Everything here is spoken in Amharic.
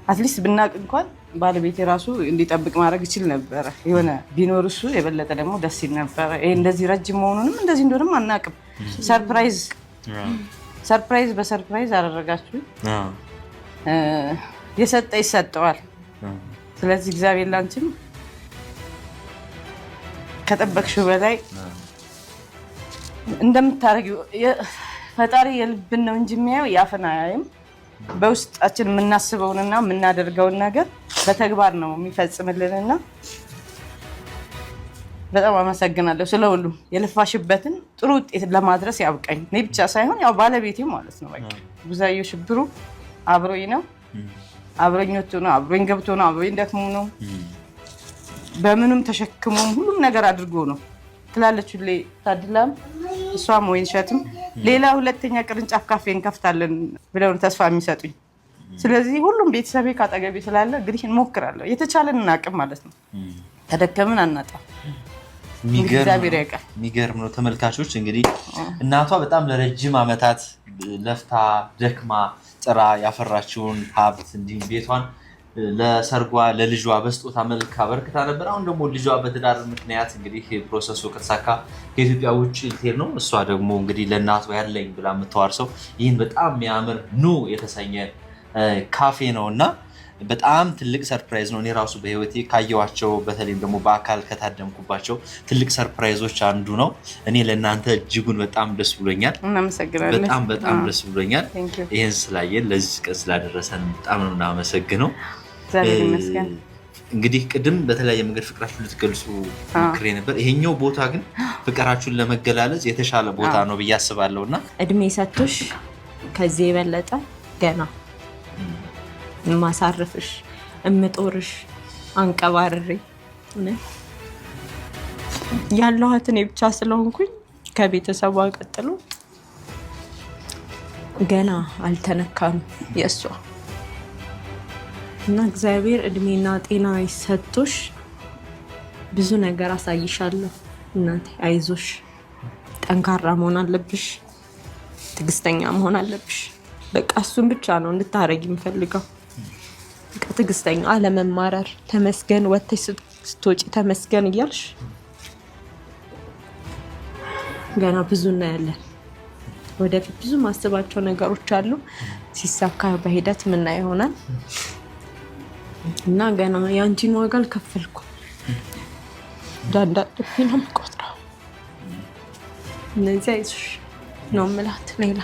አትሊስት ብናቅ እንኳን ባለቤቴ ራሱ እንዲጠብቅ ማድረግ ይችል ነበር የሆነ ቢኖር እሱ የበለጠ ደግሞ ደስ ይል ነበር ይሄ እንደዚህ ረጅም መሆኑንም እንደዚህ እንደሆነም አናቅም ሰርፕራይዝ በሰርፕራይዝ አደረጋችሁ የሰጠ ይሰጠዋል ስለዚህ እግዚአብሔር ላንቺም ከጠበቅሽው በላይ እንደምታረጊው ፈጣሪ የልብን ነው እንጂ የሚያየው ያፈን አያይም በውስጣችን የምናስበውንና የምናደርገውን ነገር በተግባር ነው የሚፈጽምልንና በጣም አመሰግናለሁ ስለሁሉም የለፋሽበትን ጥሩ ውጤት ለማድረስ ያብቃኝ እኔ ብቻ ሳይሆን ያው ባለቤቴ ማለት ነው በቃ ጉዛየው ሽብሩ አብሮኝ ነው አብሮኝቶ ነው አብሮኝ ገብቶ ነው አብሮኝ ደክሞ ነው በምንም ተሸክሞ ሁሉም ነገር አድርጎ ነው ትላለች ሁሌ ታድላም እሷም ወይንሸትም ሌላ ሁለተኛ ቅርንጫፍ ካፌ እንከፍታለን ብለው ተስፋ የሚሰጡኝ ስለዚህ ሁሉም ቤተሰቤ ካጠገቤ ስላለ እንግዲህ እንሞክራለን የተቻለን እናቅም ማለት ነው ተደከምን አናጣ የሚገርም ነው ተመልካቾች እንግዲህ እናቷ በጣም ለረጅም አመታት ለፍታ ደክማ ጥራ ያፈራችውን ሀብት እንዲሁም ቤቷን ለሰርጓ ለልጇ በስጦታ መልክ አበርክታ ነበር አሁን ደግሞ ልጇ በትዳር ምክንያት እንግዲህ ፕሮሰሱ ከተሳካ ከኢትዮጵያ ውጪ ልትሄድ ነው እሷ ደግሞ እንግዲህ ለእናቷ ያለኝ ብላ የምትዋርሰው ይህን በጣም የሚያምር ኑ የተሰኘ ካፌ ነውና በጣም ትልቅ ሰርፕራይዝ ነው እኔ ራሱ በህይወቴ ካየዋቸው በተለይም ደግሞ በአካል ከታደምኩባቸው ትልቅ ሰርፕራይዞች አንዱ ነው እኔ ለእናንተ እጅጉን በጣም ደስ ብሎኛል በጣም ደስ ብሎኛል ይሄን ስላየን ለዚህ ቀን ስላደረሰን በጣም ነው እናመሰግነው እንግዲህ ቅድም በተለያየ መንገድ ፍቅራችሁን ልትገልጹ ሞክሬ ነበር ይሄኛው ቦታ ግን ፍቅራችሁን ለመገላለጽ የተሻለ ቦታ ነው ብዬ አስባለሁና እድሜ ሰጥቶሽ ከዚህ የበለጠ ገና ማሳረፍሽ እምጦርሽ አንቀባርሬ ያለኋት እኔ ብቻ ስለሆንኩኝ ከቤተሰቧ ቀጥሎ ገና አልተነካም የእሷ እና እግዚአብሔር እድሜና ጤና ይሰጥቶሽ ብዙ ነገር አሳይሻለሁ እናቴ አይዞሽ ጠንካራ መሆን አለብሽ ትግስተኛ መሆን አለብሽ በቃ እሱን ብቻ ነው እንድታረጊ የምፈልገው ትግስተኛ አለመማረር ተመስገን ወጥተሽ ስትወጪ ተመስገን እያልሽ ገና ብዙ እናያለን ወደፊት ብዙ ማስባቸው ነገሮች አሉ ሲሳካ በሂደት ምን ይሆናል እና ገና ያንቺን ዋጋ አልከፈልኩ ዳንዳጥፊና መቆጥረው እነዚህ አይዞሽ ነው የምላት ሌላ